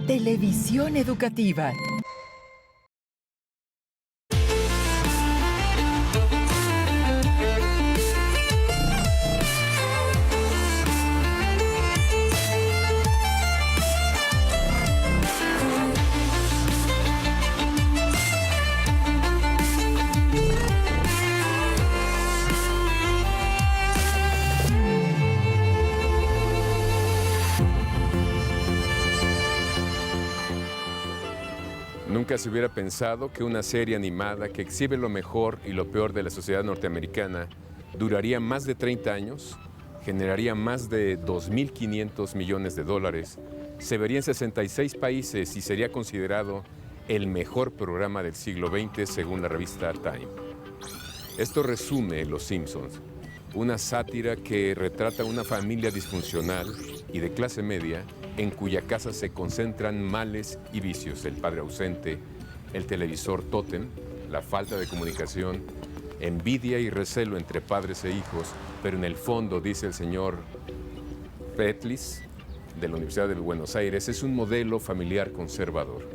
Televisión educativa. Nunca se hubiera pensado que una serie animada que exhibe lo mejor y lo peor de la sociedad norteamericana duraría más de 30 años, generaría más de 2.500 millones de dólares, se vería en 66 países y sería considerado el mejor programa del siglo XX según la revista Time. Esto resume Los Simpsons, una sátira que retrata una familia disfuncional y de clase media en cuya casa se concentran males y vicios: el padre ausente, el televisor tótem, la falta de comunicación, envidia y recelo entre padres e hijos, pero en el fondo, dice el señor Petlis, de la Universidad de Buenos Aires, es un modelo familiar conservador.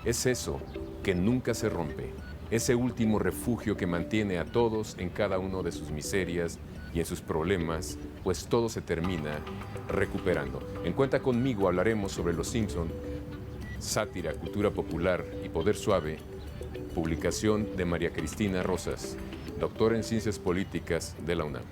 Es eso que nunca se rompe, ese último refugio que mantiene a todos en cada uno de sus miserias y en sus problemas, pues todo se termina recuperando. En Cuenta Conmigo hablaremos sobre Los Simpson, sátira, cultura popular y poder suave, publicación de María Cristina Rosas, doctora en Ciencias Políticas de la UNAM.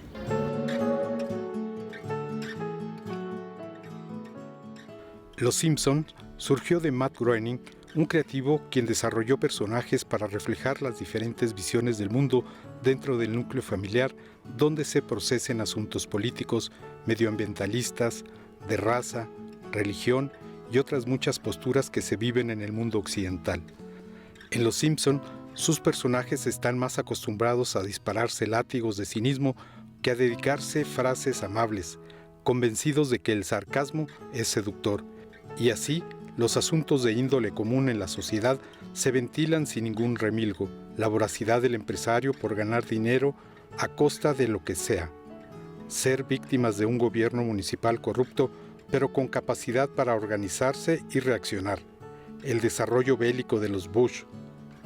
Los Simpson surgió de Matt Groening, un creativo quien desarrolló personajes para reflejar las diferentes visiones del mundo dentro del núcleo familiar, donde se procesen asuntos políticos, medioambientalistas, de raza, religión y otras muchas posturas que se viven en el mundo occidental. En Los Simpson, sus personajes están más acostumbrados a dispararse látigos de cinismo que a dedicarse frases amables, convencidos de que el sarcasmo es seductor, y así los asuntos de índole común en la sociedad se ventilan sin ningún remilgo, la voracidad del empresario por ganar dinero a costa de lo que sea, ser víctimas de un gobierno municipal corrupto, pero con capacidad para organizarse y reaccionar, el desarrollo bélico de los Bush,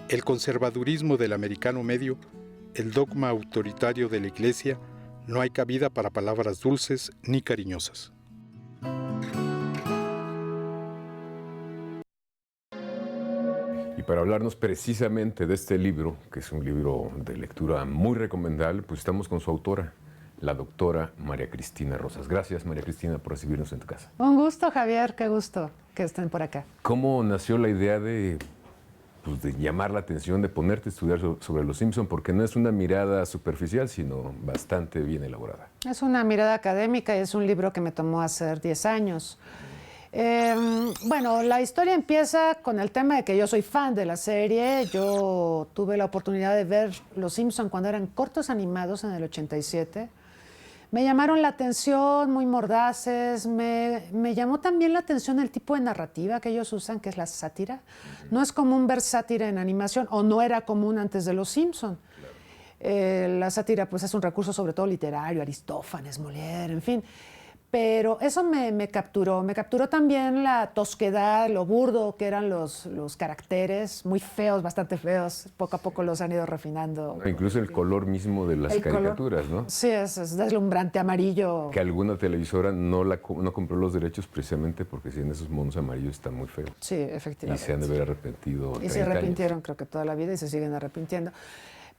el conservadurismo del americano medio, el dogma autoritario de la Iglesia. No hay cabida para palabras dulces ni cariñosas. Y para hablarnos precisamente de este libro, que es un libro de lectura muy recomendable, pues estamos con su autora, la doctora María Cristina Rosas. Gracias, María Cristina, por recibirnos en tu casa. Un gusto, Javier, qué gusto que estén por acá. ¿Cómo nació la idea de llamar la atención, de ponerte a estudiar sobre Los Simpson? Porque no es una mirada superficial, sino bastante bien elaborada. Es una mirada académica y es un libro que me tomó hacer 10 años. Bueno, la historia empieza con el tema de que yo soy fan de la serie. Yo tuve la oportunidad de ver Los Simpson cuando eran cortos animados en el 87. Me llamaron la atención, muy mordaces. Me llamó también la atención el tipo de narrativa que ellos usan, que es la sátira. No es común ver sátira en animación, o no era común antes de Los Simpson. La sátira pues, es un recurso sobre todo literario, Aristófanes, Molière, en fin. Pero eso me capturó. Me capturó también la tosquedad, lo burdo que eran los caracteres, muy feos, bastante feos. Poco a poco los han ido refinando. Incluso el color mismo de las caricaturas, ¿no? Sí, es deslumbrante, amarillo. Que alguna televisora no compró los derechos precisamente porque si en esos monos amarillos están muy feos. Sí, efectivamente. Y se han de haber arrepentido. Y se arrepintieron, creo que toda la vida, y se siguen arrepintiendo.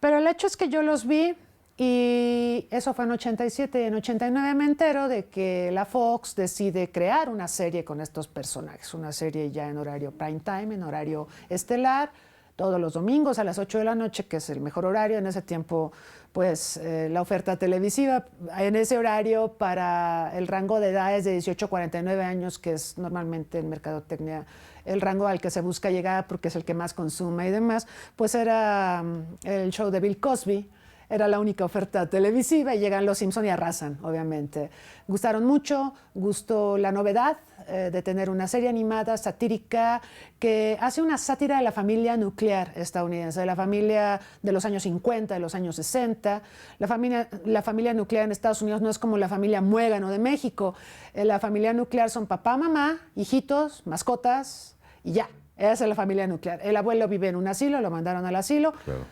Pero el hecho es que yo los vi. Y eso fue en 87 y en 89 me entero de que la Fox decide crear una serie con estos personajes, una serie ya en horario prime time, en horario estelar, todos los domingos a las 8 de la noche, que es el mejor horario en ese tiempo, pues la oferta televisiva en ese horario para el rango de edad es de 18 a 49 años, que es normalmente en mercadotecnia el rango al que se busca llegar porque es el que más consume y demás, pues era el show de Bill Cosby. Era la única oferta televisiva y llegan Los Simpson y arrasan, obviamente. Gustaron mucho, gustó la novedad, de tener una serie animada satírica que hace una sátira de la familia nuclear estadounidense, de la familia de los años 50, de los años 60. La familia nuclear en Estados Unidos no es como la familia Muégano de México. La familia nuclear son papá, mamá, hijitos, mascotas y ya. Esa es la familia nuclear. El abuelo vive en un asilo, lo mandaron al asilo. Claro.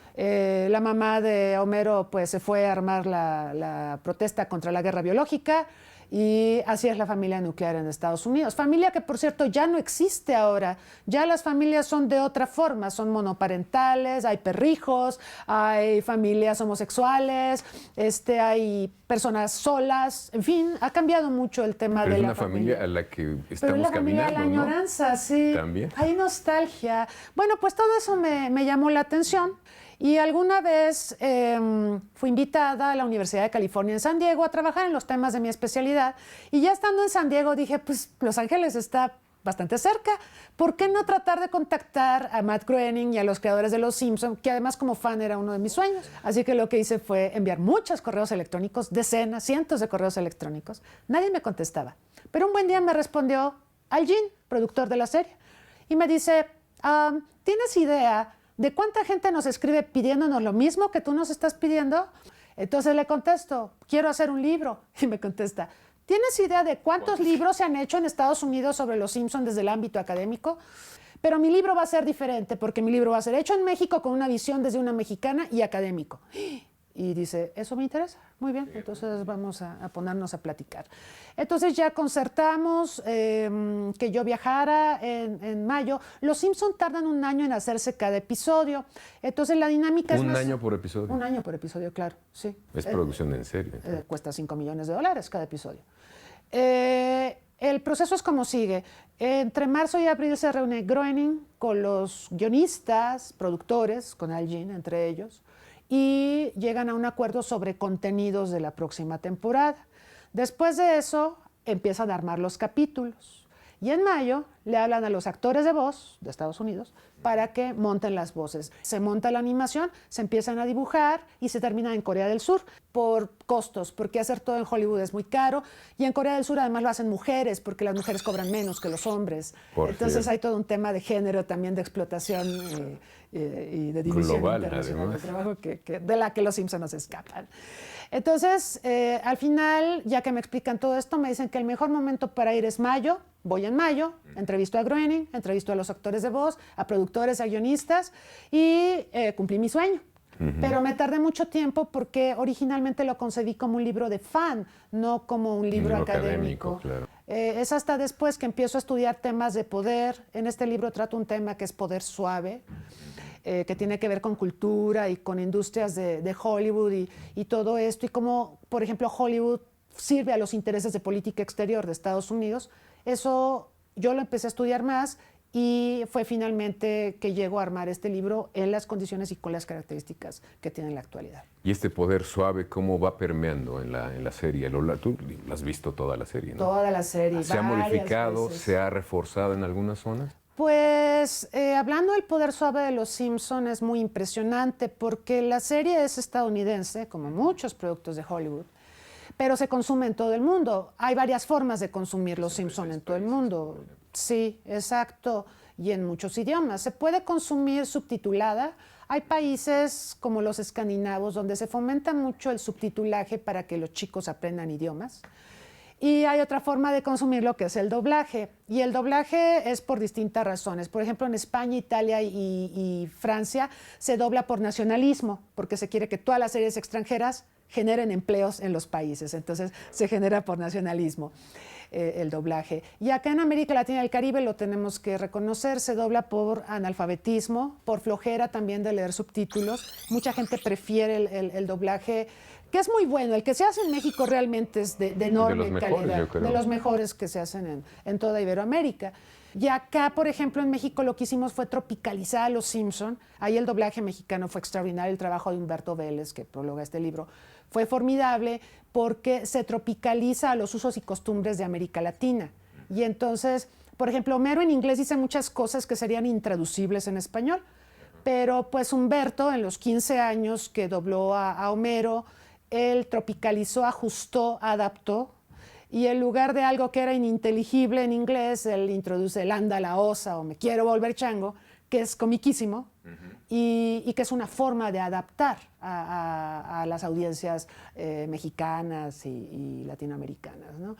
La mamá de Homero pues, se fue a armar la protesta contra la guerra biológica. Y así es la familia nuclear en Estados Unidos. Familia que, por cierto, ya no existe ahora. Ya las familias son de otra forma. Son monoparentales, hay perrijos, hay familias homosexuales, hay personas solas. En fin, ha cambiado mucho el tema Pero de es la una familia a la que estamos la familia de la caminando, ¿no? añoranza, sí. También. Hay nostalgia. Bueno, pues todo eso me llamó la atención. Y alguna vez fui invitada a la Universidad de California en San Diego a trabajar en los temas de mi especialidad. Y ya estando en San Diego dije, pues Los Ángeles está bastante cerca. ¿Por qué no tratar de contactar a Matt Groening y a los creadores de Los Simpson, que además como fan era uno de mis sueños? Así que lo que hice fue enviar muchos correos electrónicos, decenas, cientos de correos electrónicos. Nadie me contestaba. Pero un buen día me respondió Al Jean, productor de la serie, y me dice, ¿tienes idea de cuánta gente nos escribe pidiéndonos lo mismo que tú nos estás pidiendo? Entonces le contesto, quiero hacer un libro. Y me contesta, ¿tienes idea de cuántos libros se han hecho en Estados Unidos sobre Los Simpson desde el ámbito académico? Pero mi libro va a ser diferente, porque mi libro va a ser hecho en México con una visión desde una mexicana y académico. Y dice, eso me interesa. Muy bien, entonces vamos a ponernos a platicar. Entonces ya concertamos que yo viajara en mayo. Los Simpson tardan un año en hacerse cada episodio. Entonces la dinámica es ¿Un más... año por episodio? Un año por episodio, claro, sí. Es producción en serio. Cuesta $5 millones cada episodio. El proceso es como sigue. Entre marzo y abril se reúne Groening con los guionistas, productores, con Al Jean entre ellos, y llegan a un acuerdo sobre contenidos de la próxima temporada. Después de eso, empiezan a armar los capítulos. Y en mayo le hablan a los actores de voz de Estados Unidos para que monten las voces. Se monta la animación, se empiezan a dibujar y se termina en Corea del Sur por costos, porque hacer todo en Hollywood es muy caro. Y en Corea del Sur además lo hacen mujeres, porque las mujeres cobran menos que los hombres. Entonces hay todo un tema de género también, de explotación y de división global, internacional además, de trabajo de la que los Simpson nos escapan. Entonces, al final, ya que me explican todo esto, me dicen que el mejor momento para ir es mayo. Voy en mayo, entrevisto a Groening, entrevisto a los actores de voz, a productores, a guionistas y cumplí mi sueño. Pero me tardé mucho tiempo porque originalmente lo concebí como un libro de fan, no como un libro académico. Claro. Es hasta después que empiezo a estudiar temas de poder. En este libro trato un tema que es poder suave, que tiene que ver con cultura y con industrias de Hollywood y todo esto, y cómo, por ejemplo, Hollywood sirve a los intereses de política exterior de Estados Unidos. Eso yo lo empecé a estudiar más y fue finalmente que llego a armar este libro en las condiciones y con las características que tiene en la actualidad. ¿Y este poder suave cómo va permeando en la serie? Tú has visto toda la serie, ¿no? Toda la serie. ¿Se ha modificado, veces. se ha reforzado en algunas zonas? Pues hablando del poder suave de Los Simpson es muy impresionante porque la serie es estadounidense, como muchos productos de Hollywood, pero se consume en todo el mundo. Hay varias formas de consumir Los Simpson en todo el mundo. Sí, exacto, y en muchos idiomas. Se puede consumir subtitulada. Hay países como los escandinavos donde se fomenta mucho el subtitulaje para que los chicos aprendan idiomas. Y hay otra forma de consumirlo que es el doblaje. Y el doblaje es por distintas razones. Por ejemplo, en España, Italia y Francia se dobla por nacionalismo, porque se quiere que todas las series extranjeras generen empleos en los países. Entonces se genera por nacionalismo el doblaje. Y acá en América Latina y el Caribe lo tenemos que reconocer, se dobla por analfabetismo, por flojera también de leer subtítulos. Mucha gente prefiere el doblaje, que es muy bueno. El que se hace en México realmente es de enorme calidad, de los mejores que se hacen en toda Iberoamérica. Y acá, por ejemplo, en México lo que hicimos fue tropicalizar a Los Simpson. Ahí el doblaje mexicano fue extraordinario. El trabajo de Humberto Vélez, que prologa este libro, fue formidable porque se tropicaliza a los usos y costumbres de América Latina. Y entonces, por ejemplo, Homero en inglés dice muchas cosas que serían intraducibles en español. Pero pues Humberto, en los 15 años que dobló a Homero, él tropicalizó, ajustó, adaptó y en lugar de algo que era ininteligible en inglés, él introduce el anda la osa o me quiero volver chango, que es comiquísimo y que es una forma de adaptar a las audiencias mexicanas y latinoamericanas, ¿no?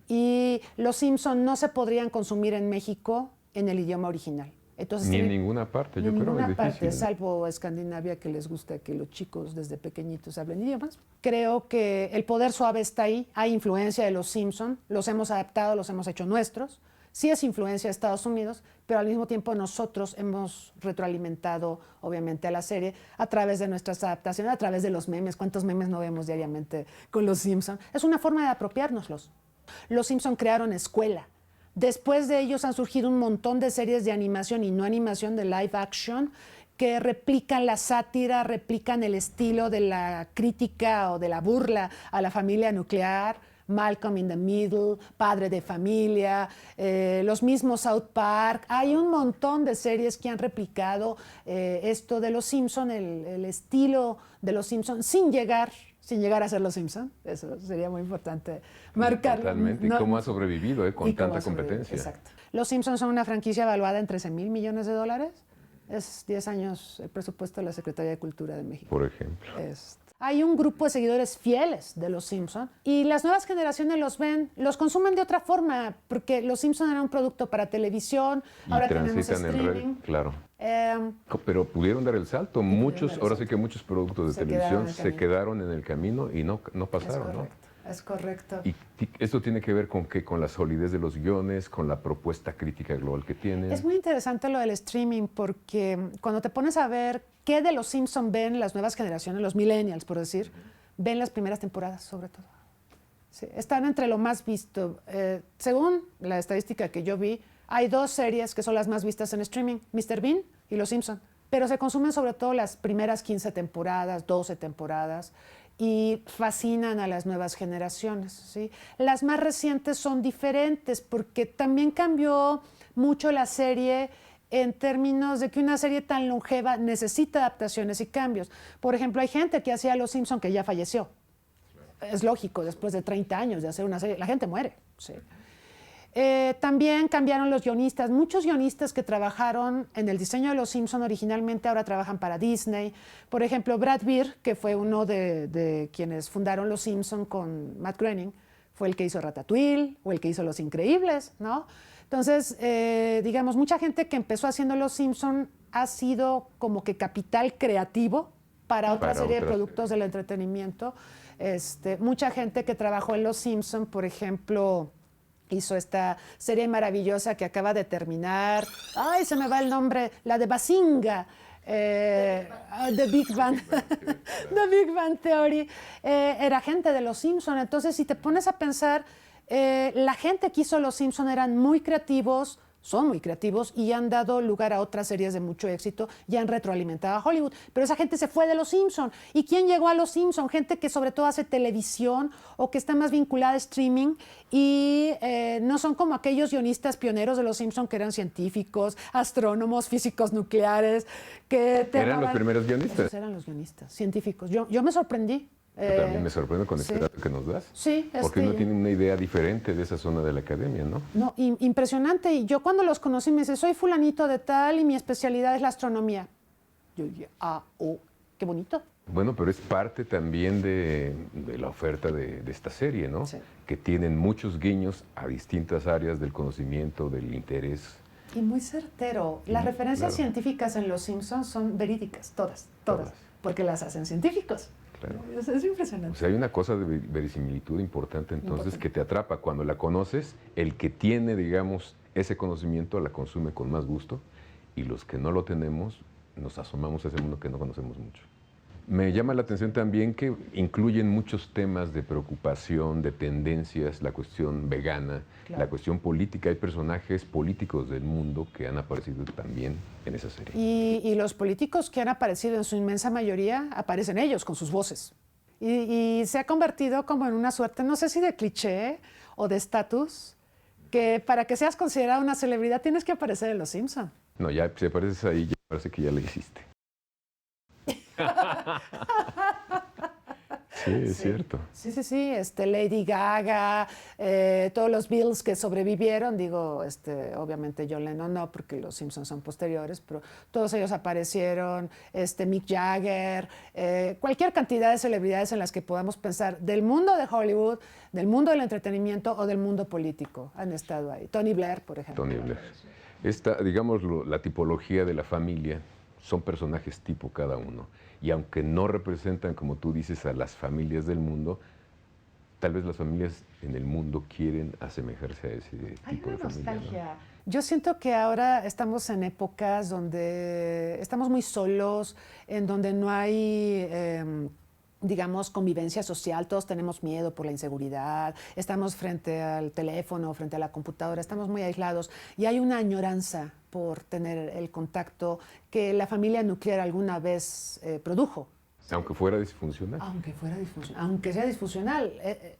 Y Los Simpson no se podrían consumir en México en el idioma original. Entonces, Ni en ninguna parte, yo creo. En ninguna es parte, difícil. salvo Escandinavia, que les gusta que los chicos desde pequeñitos hablen idiomas. Creo que el poder suave está ahí, hay influencia de Los Simpson, los hemos adaptado, los hemos hecho nuestros. Sí es influencia de Estados Unidos, pero al mismo tiempo nosotros hemos retroalimentado, obviamente, a la serie a través de nuestras adaptaciones, a través de los memes. ¿Cuántos memes no vemos diariamente con Los Simpson? Es una forma de apropiárnoslos. Los Simpson crearon escuela. Después de ellos han surgido un montón de series de animación y no animación, de live action, que replican la sátira, replican el estilo de la crítica o de la burla a la familia nuclear. Malcolm in the Middle, Padre de Familia, los mismos South Park. Hay un montón de series que han replicado esto de Los Simpson, el estilo de Los Simpson, sin llegar a ser Los Simpson. Eso sería muy importante marcarlo. Totalmente. ¿Y cómo ha sobrevivido con tanta competencia? Exacto. Los Simpsons son una franquicia evaluada en $13,000 millones. Es 10 años el presupuesto de la Secretaría de Cultura de México. Por ejemplo. Hay un grupo de seguidores fieles de Los Simpson y las nuevas generaciones los consumen de otra forma, porque Los Simpson era un producto para televisión, Y ahora tenemos transitan en red, streaming. claro. Pero pudieron dar el salto. Ahora sí que muchos productos de televisión se quedaron en el camino y no pasaron, ¿no? Es correcto. Y esto tiene que ver con qué, con la solidez de los guiones, con la propuesta crítica global que tienen. Es muy interesante lo del streaming porque cuando te pones a ver qué de Los Simpson ven las nuevas generaciones, los millennials, por decir, ven las primeras temporadas sobre todo. Sí, están entre lo más visto. Según la estadística que yo vi, hay 2 series que son las más vistas en streaming, Mr. Bean y Los Simpson. Pero se consumen sobre todo las primeras 15 temporadas, 12 temporadas, y fascinan a las nuevas generaciones, ¿sí? Las más recientes son diferentes porque también cambió mucho la serie en términos de que una serie tan longeva necesita adaptaciones y cambios. Por ejemplo, hay gente que hacía Los Simpson que ya falleció. Es lógico, después de 30 años de hacer una serie, la gente muere, ¿sí? También cambiaron los guionistas. Muchos guionistas que trabajaron en el diseño de Los Simpson originalmente ahora trabajan para Disney. Por ejemplo, Brad Bird, que fue uno de quienes fundaron Los Simpson con Matt Groening, fue el que hizo Ratatouille o el que hizo Los Increíbles, ¿no? Entonces, digamos, mucha gente que empezó haciendo Los Simpson ha sido como que capital creativo para otra serie de productos del entretenimiento. Mucha gente que trabajó en Los Simpson, por ejemplo, hizo esta serie maravillosa que acaba de terminar. ¡Ay, se me va el nombre! La de Bazinga. The Big Bang, The Big Bang Theory. Era gente de Los Simpson. Entonces, si te pones a pensar, la gente que hizo Los Simpson eran muy creativos, son muy creativos y han dado lugar a otras series de mucho éxito y han retroalimentado a Hollywood. Pero esa gente se fue de Los Simpson. ¿Y quién llegó a Los Simpson? Gente que sobre todo hace televisión o que está más vinculada a streaming y no son como aquellos guionistas pioneros de Los Simpson que eran científicos, astrónomos, físicos nucleares. ¿Eran los primeros guionistas? Esos eran los guionistas, científicos. Yo me sorprendí. Yo también me sorprendo con este dato que nos das. Sí, porque uno tiene una idea diferente de esa zona de la academia, ¿no? No, impresionante. Y yo cuando los conocí me dice, soy fulanito de tal y mi especialidad es la astronomía. Yo dije, qué bonito. Bueno, pero es parte también de la oferta de esta serie, ¿no? Sí. Que tienen muchos guiños a distintas áreas del conocimiento, del interés. Y muy certero. Las referencias científicas en Los Simpsons son verídicas, todas, porque las hacen científicos. Claro. Es impresionante. O sea, hay una cosa de verisimilitud importante entonces que te atrapa. Cuando la conoces, el que tiene, digamos, ese conocimiento la consume con más gusto y los que no lo tenemos nos asomamos a ese mundo que no conocemos mucho. Me llama la atención también que incluyen muchos temas de preocupación, de tendencias, la cuestión vegana, claro, la cuestión política. Hay personajes políticos del mundo que han aparecido también en esa serie. Y los políticos que han aparecido en su inmensa mayoría, aparecen ellos con sus voces. Y se ha convertido como en una suerte, no sé si de cliché o de estatus, que para que seas considerada una celebridad tienes que aparecer en Los Simpson. No, ya si apareces ahí, ya parece que ya la hiciste. Sí, es cierto. Sí, sí, sí, Lady Gaga, todos los Beatles que sobrevivieron, digo, obviamente John Lennon no, porque los Simpsons son posteriores, pero todos ellos aparecieron, Mick Jagger, cualquier cantidad de celebridades en las que podamos pensar, del mundo de Hollywood, del mundo del entretenimiento o del mundo político, han estado ahí. Tony Blair, por ejemplo. Tony Blair. Digamos, la tipología de la familia, son personajes tipo cada uno. Y aunque no representan, como tú dices, a las familias del mundo, tal vez las familias en el mundo quieren asemejarse a ese tipo de familia, ¿no? Yo siento que ahora estamos en épocas donde estamos muy solos, en donde no hay, digamos, convivencia social, todos tenemos miedo por la inseguridad, estamos frente al teléfono, frente a la computadora, estamos muy aislados y hay una añoranza por tener el contacto que la familia nuclear alguna vez produjo. Aunque fuera disfuncional. Aunque fuera disfuncional, aunque sea disfuncional.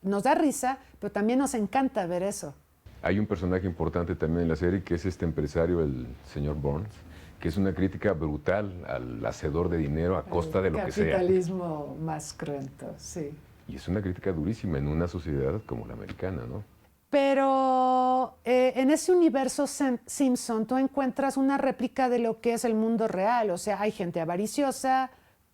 Nos da risa, pero también nos encanta ver eso. Hay un personaje importante también en la serie que es este empresario, el señor Burns, que es una crítica brutal al hacedor de dinero a costa de lo que sea. Capitalismo más cruento, sí. Y es una crítica durísima en una sociedad como la americana, ¿no? Pero en ese universo Simpson tú encuentras una réplica de lo que es el mundo real. O sea, hay gente avariciosa,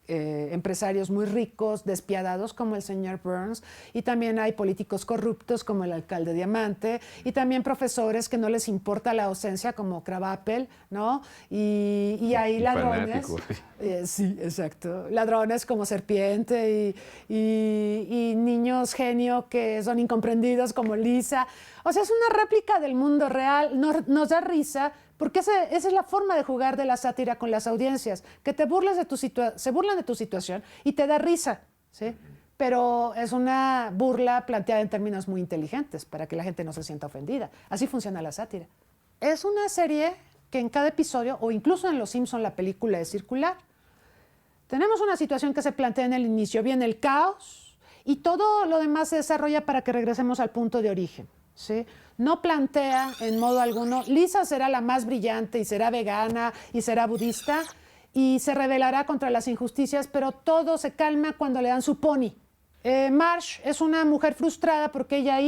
empresarios muy ricos, despiadados como el señor Burns, y también hay políticos corruptos como el alcalde Diamante, y también profesores que no les importa la ausencia como Krabappel, ¿no? Y hay ladrones. Sí, exacto. Ladrones como Serpiente y niños genio que son incomprendidos como Lisa. O sea, es una réplica del mundo real. Nos da risa porque esa es la forma de jugar de la sátira con las audiencias, que te burles de se burlan de tu situación y te da risa, ¿sí? Pero es una burla planteada en términos muy inteligentes para que la gente no se sienta ofendida. Así funciona la sátira. Es una serie que en cada episodio, o incluso en Los Simpson la película es circular. Tenemos una situación que se plantea en el inicio, viene el caos y todo lo demás se desarrolla para que regresemos al punto de origen, ¿sí? No plantea en modo alguno, Lisa será la más brillante y será vegana y será budista y se rebelará contra las injusticias, pero todo se calma cuando le dan su pony. Marge es una mujer frustrada porque ella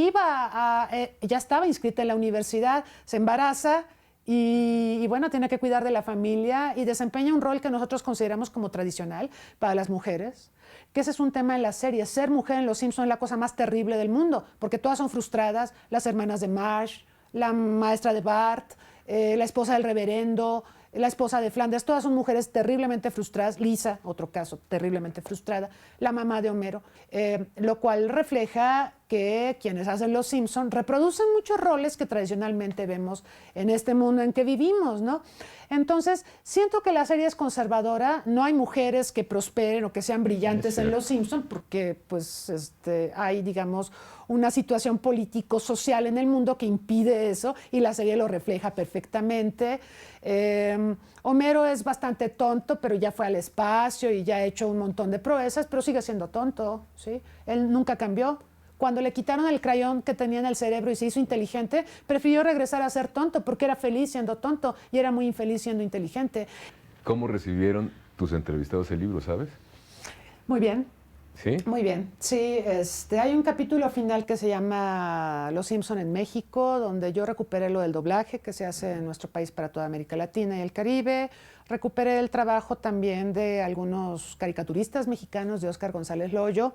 ya estaba inscrita en la universidad, se embaraza y bueno, tiene que cuidar de la familia y desempeña un rol que nosotros consideramos como tradicional para las mujeres. Que ese es un tema en la serie. Ser mujer en Los Simpson es la cosa más terrible del mundo, porque todas son frustradas, las hermanas de Marge, la maestra de Bart, la esposa del reverendo, la esposa de Flanders, todas son mujeres terriblemente frustradas. Lisa, otro caso, terriblemente frustrada, la mamá de Homero, lo cual refleja que quienes hacen Los Simpson reproducen muchos roles que tradicionalmente vemos en este mundo en que vivimos, ¿no? Entonces, siento que la serie es conservadora, no hay mujeres que prosperen o que sean brillantes en Los Simpson porque pues, hay, digamos, una situación político-social en el mundo que impide eso y la serie lo refleja perfectamente. Homero es bastante tonto, pero ya fue al espacio y ya ha hecho un montón de proezas, pero sigue siendo tonto, ¿sí? Él nunca cambió. Cuando le quitaron el crayón que tenía en el cerebro y se hizo inteligente, prefirió regresar a ser tonto porque era feliz siendo tonto y era muy infeliz siendo inteligente. ¿Cómo recibieron tus entrevistados el libro, sabes? Muy bien. ¿Sí? Muy bien. Sí, hay un capítulo final que se llama Los Simpson en México, donde yo recuperé lo del doblaje que se hace en nuestro país para toda América Latina y el Caribe. Recuperé el trabajo también de algunos caricaturistas mexicanos, de Óscar González Loyo,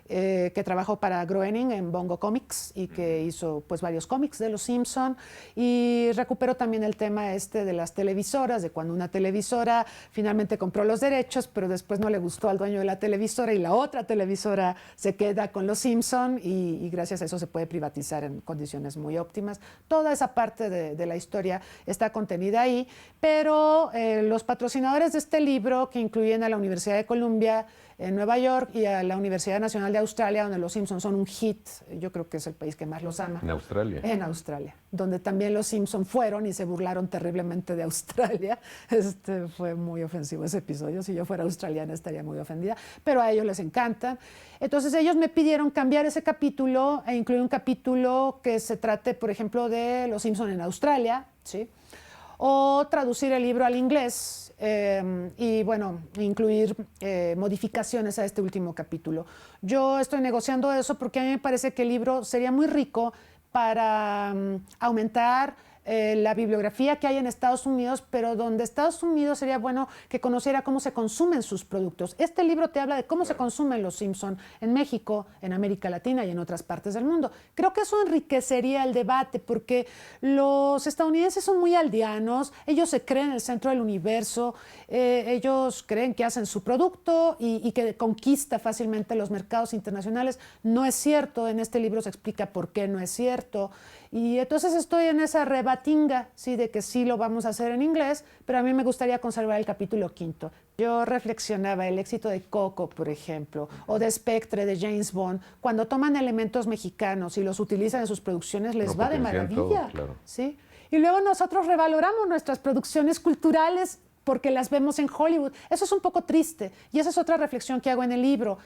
que trabajó para Groening en Bongo Comics y que hizo pues varios cómics de Los Simpson. Y recupero también el tema de las televisoras, de cuando una televisora finalmente compró los derechos, pero después no le gustó al dueño de la televisora y la otra televisora se queda con Los Simpson y gracias a eso se puede privatizar en condiciones muy óptimas. Toda esa parte de la historia está contenida ahí, pero los patrocinadores de este libro, que incluyen a la Universidad de Columbia en Nueva York y a la Universidad Nacional de Australia, donde Los Simpsons son un hit, yo creo que es el país que más los ama. ¿En Australia? En Australia, donde también Los Simpsons fueron y se burlaron terriblemente de Australia. Fue muy ofensivo ese episodio. Si yo fuera australiana estaría muy ofendida, pero a ellos les encanta. Entonces ellos me pidieron cambiar ese capítulo e incluir un capítulo que se trate, por ejemplo, de Los Simpsons en Australia, ¿sí? o traducir el libro al inglés y, bueno, incluir modificaciones a este último capítulo. Yo estoy negociando eso porque a mí me parece que el libro sería muy rico para aumentar la bibliografía que hay en Estados Unidos, pero donde Estados Unidos sería bueno que conociera cómo se consumen sus productos. Este libro te habla de cómo se consumen los Simpson en México, en América Latina y en otras partes del mundo. Creo que eso enriquecería el debate porque los estadounidenses son muy aldeanos, ellos se creen el centro del universo, ellos creen que hacen su producto y que conquista fácilmente los mercados internacionales. No es cierto, en este libro se explica por qué no es cierto. Y entonces estoy en esa rebatinga, ¿sí? De que sí lo vamos a hacer en inglés, pero a mí me gustaría conservar el capítulo 5. Yo reflexionaba el éxito de Coco, por ejemplo, o de Spectre, de James Bond. Cuando toman elementos mexicanos y los utilizan en sus producciones, les va de maravilla. Todo, claro. ¿Sí? Y luego nosotros revaloramos nuestras producciones culturales porque las vemos en Hollywood. Eso es un poco triste y esa es otra reflexión que hago en el libro.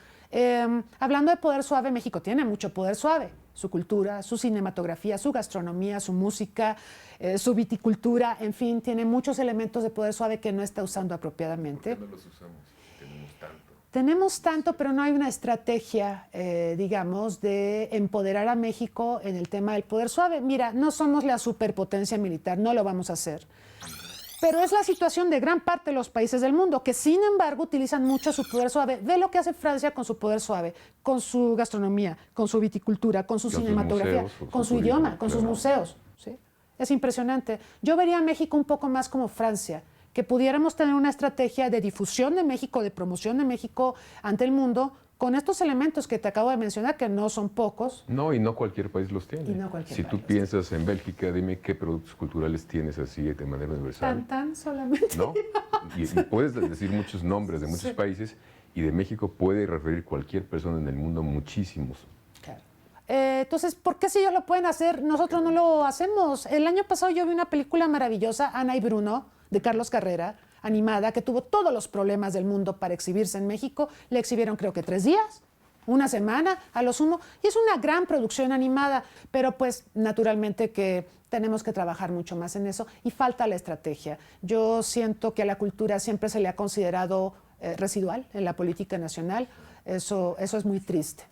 Hablando de poder suave, México tiene mucho poder suave. Su cultura, su cinematografía, su gastronomía, su música, su viticultura, en fin, tiene muchos elementos de poder suave que no está usando apropiadamente. ¿Por qué no los usamos? Tenemos tanto. Tenemos tanto, pero no hay una estrategia, digamos, de empoderar a México en el tema del poder suave. Mira, no somos la superpotencia militar, no lo vamos a hacer. Pero es la situación de gran parte de los países del mundo, que sin embargo utilizan mucho su poder suave. Ve lo que hace Francia con su poder suave, con su gastronomía, con su viticultura, con su cinematografía, con su idioma, con sus museos. ¿Sí? Es impresionante. Yo vería a México un poco más como Francia, que pudiéramos tener una estrategia de difusión de México, de promoción de México ante el mundo, con estos elementos que te acabo de mencionar, que no son pocos. No, y no cualquier país los tiene. Si tú piensas en Bélgica, dime qué productos culturales tienes así de manera universal. Tan solamente. ¿No? Y puedes decir muchos nombres de muchos países, y de México puede referir cualquier persona en el mundo, muchísimos. Claro. Entonces, ¿por qué si ellos lo pueden hacer, nosotros no lo hacemos? El año pasado yo vi una película maravillosa, Ana y Bruno, de Carlos Carrera, animada, que tuvo todos los problemas del mundo para exhibirse en México. Le exhibieron creo que 3 días, una semana a lo sumo, y es una gran producción animada, pero pues naturalmente que tenemos que trabajar mucho más en eso y falta la estrategia. Yo siento que a la cultura siempre se le ha considerado residual en la política nacional. Eso es muy triste.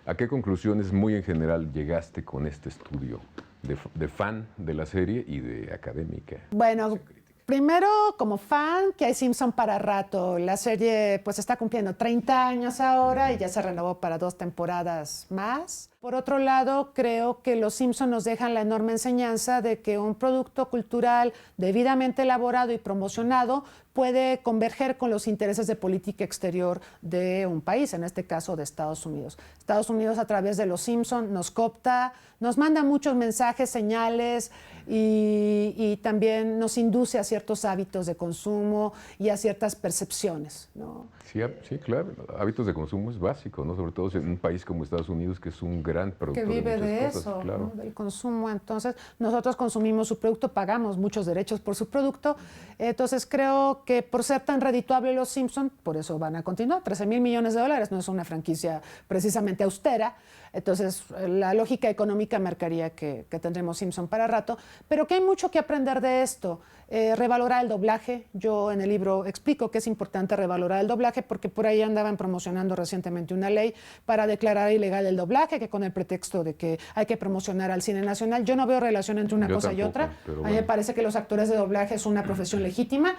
¿A qué conclusiones muy en general llegaste con este estudio de fan de la serie y de académica? Bueno, primero, como fan, que hay Simpson para rato. La serie pues está cumpliendo 30 años ahora y ya se renovó para 2 temporadas más. Por otro lado, creo que los Simpson nos dejan la enorme enseñanza de que un producto cultural debidamente elaborado y promocionado puede converger con los intereses de política exterior de un país, en este caso de Estados Unidos. Estados Unidos, a través de los Simpson, nos coopta, nos manda muchos mensajes, señales y también nos induce a ciertos hábitos de consumo y a ciertas percepciones, ¿no? Sí, claro. Hábitos de consumo es básico, ¿no? Sobre todo en un país como Estados Unidos, que es un gran productor que vive de muchas eso, cosas, claro. ¿no? Del consumo. Entonces, nosotros consumimos su producto, pagamos muchos derechos por su producto. Entonces, creo que por ser tan redituable los Simpson, por eso van a continuar. 13,000 millones de dólares no es una franquicia precisamente austera. Entonces, la lógica económica marcaría que tendremos Simpson para rato, pero que hay mucho que aprender de esto. Revalorar el doblaje. Yo en el libro explico que es importante revalorar el doblaje porque por ahí andaban promocionando recientemente una ley para declarar ilegal el doblaje, que con el pretexto de que hay que promocionar al cine nacional. Yo no veo relación entre una cosa y otra. A mí me parece que los actores de doblaje es una profesión legítima.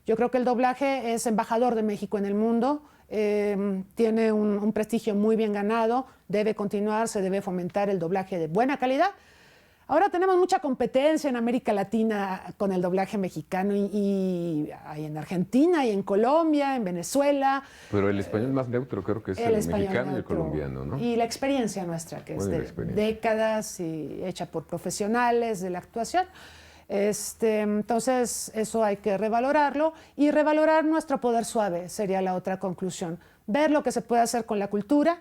Yo creo que el doblaje es embajador de México en el mundo. Tiene un prestigio muy bien ganado, debe continuar, se debe fomentar el doblaje de buena calidad. Ahora tenemos mucha competencia en América Latina con el doblaje mexicano y hay en Argentina y en Colombia, en Venezuela. Pero el español más neutro creo que es el mexicano y el colombiano, ¿no? Y la experiencia nuestra, que es de décadas y hecha por profesionales de la actuación. Entonces, eso hay que revalorarlo y revalorar nuestro poder suave sería la otra conclusión. Ver lo que se puede hacer con la cultura,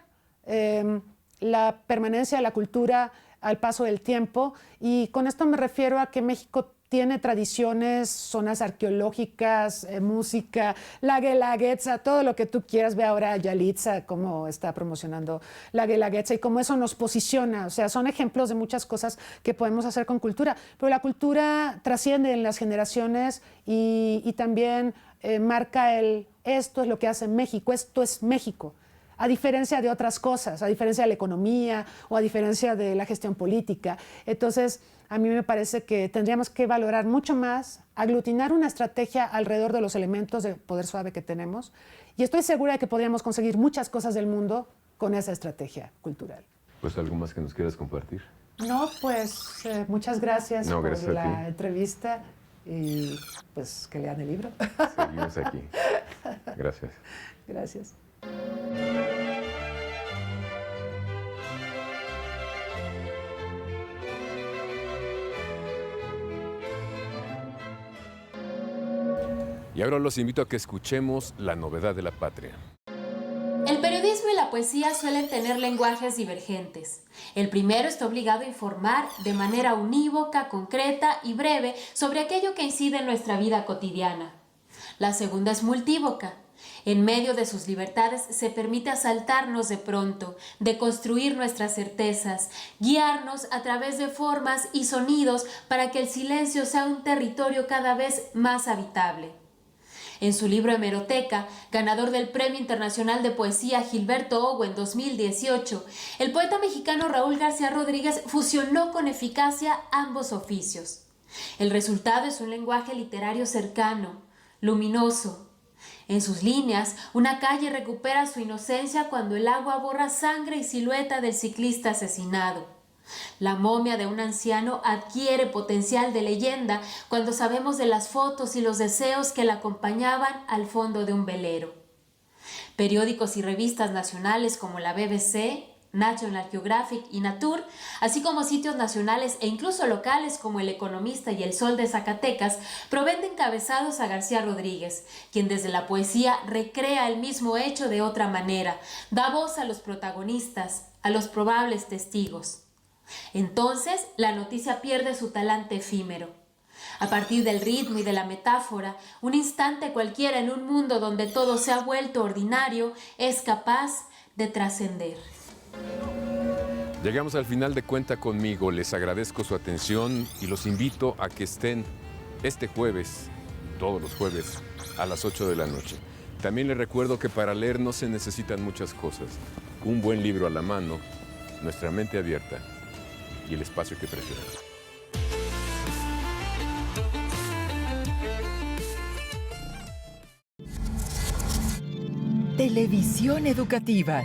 la permanencia de la cultura al paso del tiempo, y con esto me refiero a que México tiene tradiciones, zonas arqueológicas, música, la Guelaguetza, todo lo que tú quieras. Ve ahora a Yalitza cómo está promocionando la Guelaguetza y cómo eso nos posiciona. O sea, son ejemplos de muchas cosas que podemos hacer con cultura. Pero la cultura trasciende en las generaciones y también marca esto es lo que hace México, esto es México. A diferencia de otras cosas, a diferencia de la economía o a diferencia de la gestión política. Entonces, a mí me parece que tendríamos que valorar mucho más, aglutinar una estrategia alrededor de los elementos de poder suave que tenemos, y estoy segura de que podríamos conseguir muchas cosas del mundo con esa estrategia cultural. Pues algo más que nos quieras compartir. No, pues muchas gracias por gracias la entrevista y pues que lean el libro. Seguimos aquí. Gracias. Gracias. Y ahora los invito a que escuchemos La novedad de la patria. El periodismo y la poesía suelen tener lenguajes divergentes. El primero está obligado a informar de manera unívoca, concreta y breve sobre aquello que incide en nuestra vida cotidiana. La segunda es multívoca. En medio de sus libertades se permite asaltarnos de pronto, deconstruir nuestras certezas, guiarnos a través de formas y sonidos para que el silencio sea un territorio cada vez más habitable. En su libro Hemeroteca, ganador del Premio Internacional de Poesía Gilberto Ogo en 2018, el poeta mexicano Raúl García Rodríguez fusionó con eficacia ambos oficios. El resultado es un lenguaje literario cercano, luminoso. En sus líneas, una calle recupera su inocencia cuando el agua borra sangre y silueta del ciclista asesinado. La momia de un anciano adquiere potencial de leyenda cuando sabemos de las fotos y los deseos que la acompañaban al fondo de un velero. Periódicos y revistas nacionales como la BBC, National Geographic y Nature, así como sitios nacionales e incluso locales como El Economista y El Sol de Zacatecas, proveen de encabezados a García Rodríguez, quien desde la poesía recrea el mismo hecho de otra manera, da voz a los protagonistas, a los probables testigos. Entonces, la noticia pierde su talante efímero. A partir del ritmo y de la metáfora, un instante cualquiera en un mundo donde todo se ha vuelto ordinario es capaz de trascender. Llegamos al final de Cuenta Conmigo. Les agradezco su atención y los invito a que estén este jueves, todos los jueves, a las 8 de la noche. También les recuerdo que para leer no se necesitan muchas cosas. Un buen libro a la mano, nuestra mente abierta y el espacio que prefieran. Televisión educativa.